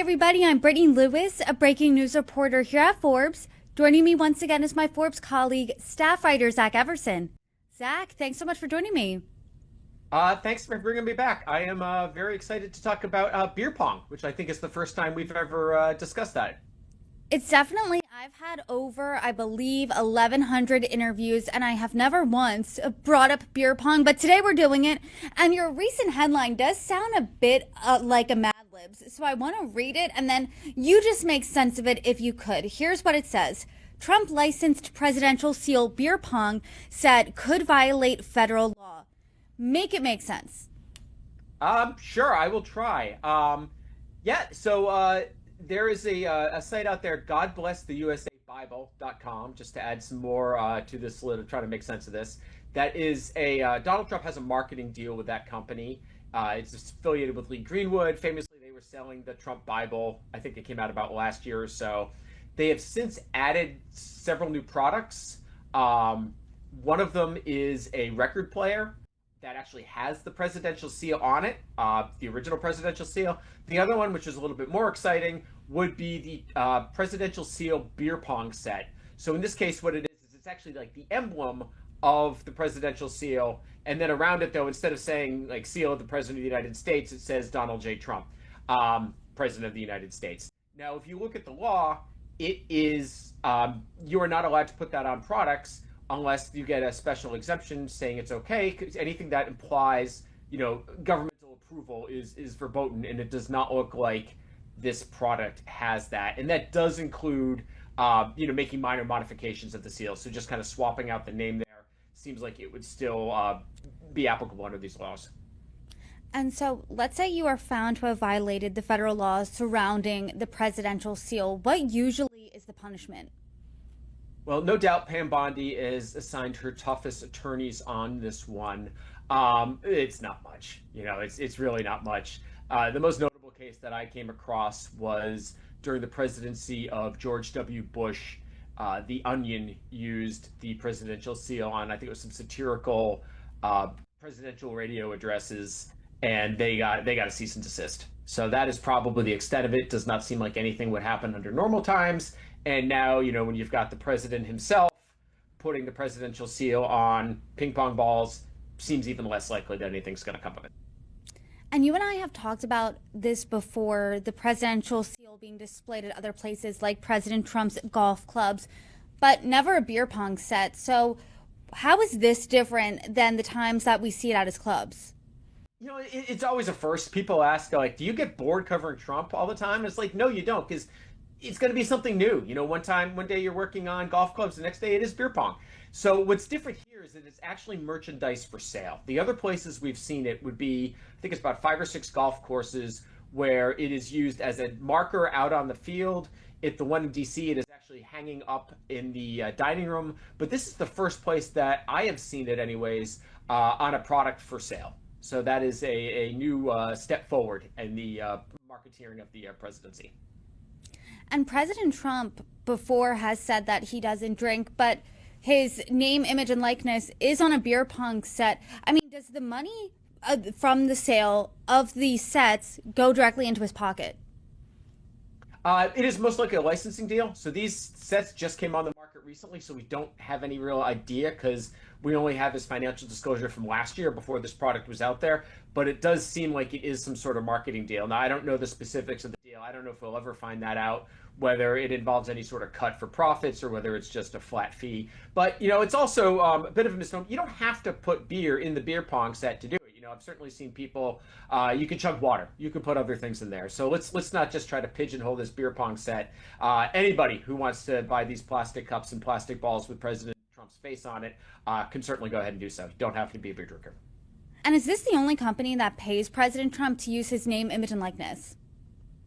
everybody. I'm Brittany Lewis, a breaking news reporter here at Forbes. Joining me once again is my Forbes colleague, staff writer Zach Everson. Zach, thanks so much for joining me. Thanks for bringing me back. I am very excited to talk about beer pong, which I think is the first time we've ever discussed that. It's definitely, I've had over, I believe, 1,100 interviews, and I have never once brought up beer pong, but today we're doing it. And your recent headline does sound a bit like a Mad Libs, so I want to read it, and then you just make sense of it if you could. Here's what it says. Trump licensed presidential seal beer pong said could violate federal law. Make it make sense. Sure, I will try. So there is a site out there, godblesstheusabible.com, just to add some more to this to try to make sense of this. That is Donald Trump has a marketing deal with that company. It's affiliated with Lee Greenwood. Famously, they were selling the Trump Bible. I think it came out about last year or so. They have since added several new products. One of them is a record player that actually has the presidential seal on it, the original presidential seal. The other one, which is a little bit more exciting, would be the presidential seal beer pong set. So in this case, what it is it's actually like the emblem of the presidential seal. And then around it, though, instead of saying like seal of the president of the United States, it says Donald J. Trump, president of the United States. Now, if you look at the law, it is you are not allowed to put that on products unless you get a special exemption saying it's okay. 'Cause anything that implies, governmental approval is verboten, and it does not look like this product has that. And that does include, making minor modifications of the seal. So just kind of swapping out the name there seems like it would still be applicable under these laws. And so let's say you are found to have violated the federal laws surrounding the presidential seal. What usually is the punishment? Well, no doubt Pam Bondi is assigned her toughest attorneys on this one. It's not much, it's really not much. The most notable case that I came across was during the presidency of George W. Bush. The Onion used the presidential seal on, I think it was some satirical presidential radio addresses, and they got a cease and desist. So that is probably the extent of it. Does not seem like anything would happen under normal times. And now, when you've got the president himself putting the presidential seal on ping pong balls, seems even less likely that anything's going to come of it. And you and I have talked about this before, the presidential seal being displayed at other places like President Trump's golf clubs, but never a beer pong set. So how is this different than the times that we see it at his clubs? It's always a first. People ask, like, do you get bored covering Trump all the time? It's like, no, you don't, because it's going to be something new. One day you're working on golf clubs, the next day it is beer pong. So what's different here is that it's actually merchandise for sale. The other places we've seen it would be, I think it's about 5 or 6 golf courses where it is used as a marker out on the field. At the one in DC, it is actually hanging up in the dining room. But this is the first place that I have seen it anyways, on a product for sale. So that is a new step forward in the marketeering of the presidency. And President Trump before has said that he doesn't drink, but his name, image, and likeness is on a beer pong set. I mean, does the money from the sale of these sets go directly into his pocket? It is most likely a licensing deal. So these sets just came on the market recently, so we don't have any real idea because we only have his financial disclosure from last year before this product was out there. But it does seem like it is some sort of marketing deal. Now, I don't know the specifics of the deal. I don't know if we'll ever find that out, whether it involves any sort of cut for profits or whether it's just a flat fee. But, it's also a bit of a misnomer. You don't have to put beer in the beer pong set to do it. I've certainly seen people, you can chug water. You can put other things in there. So let's not just try to pigeonhole this beer pong set. Anybody who wants to buy these plastic cups and plastic balls with President Trump's face on it can certainly go ahead and do so. You don't have to be a beer drinker. And is this the only company that pays President Trump to use his name, image, and likeness?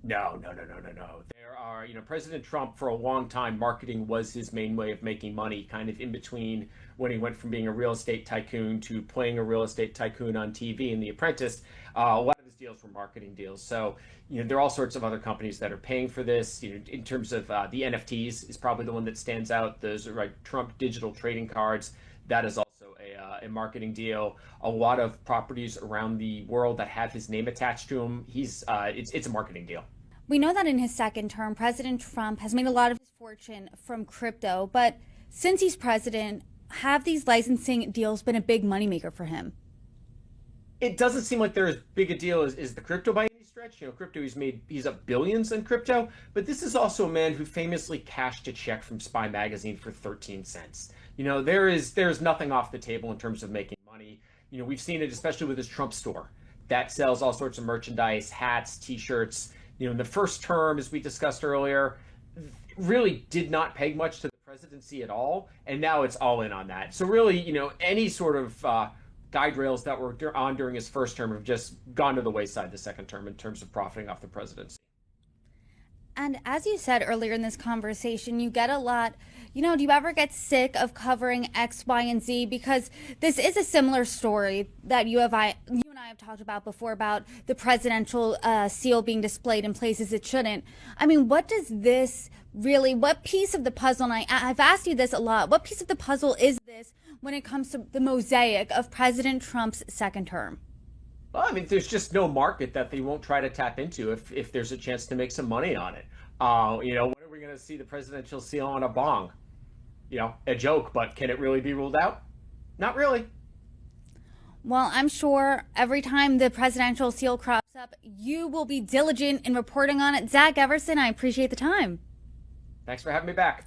No. There are, President Trump for a long time, marketing was his main way of making money, kind of in between when he went from being a real estate tycoon to playing a real estate tycoon on TV in The Apprentice. A lot of his deals were marketing deals. So, there are all sorts of other companies that are paying for this. In terms of the NFTs is probably the one that stands out. Those are Trump digital trading cards. That is also a marketing deal. A lot of properties around the world that have his name attached to them. It's a marketing deal. We know that in his second term, President Trump has made a lot of his fortune from crypto, but since he's president, have these licensing deals been a big moneymaker for him? It doesn't seem like they're as big a deal as the crypto by any stretch. Crypto, he's up billions in crypto, but this is also a man who famously cashed a check from Spy Magazine for 13 cents. There's nothing off the table in terms of making money. We've seen it especially with his Trump store that sells all sorts of merchandise, hats, t-shirts. In the first term, as we discussed earlier, really did not peg much to the presidency at all, and now it's all in on that. So really, any sort of guide rails that were on during his first term have just gone to the wayside the second term in terms of profiting off the presidency. And as you said earlier in this conversation, you get a lot. Do you ever get sick of covering X, Y, and Z? Because this is a similar story that you and I have talked about before about the presidential seal being displayed in places it shouldn't. I mean, what piece of the puzzle, and I've asked you this a lot, what piece of the puzzle is this when it comes to the mosaic of President Trump's second term? Well, there's just no market that they won't try to tap into if there's a chance to make some money on it. When are we going to see the presidential seal on a bong? A joke, but can it really be ruled out? Not really. Well, I'm sure every time the presidential seal crops up, you will be diligent in reporting on it. Zach Everson, I appreciate the time. Thanks for having me back.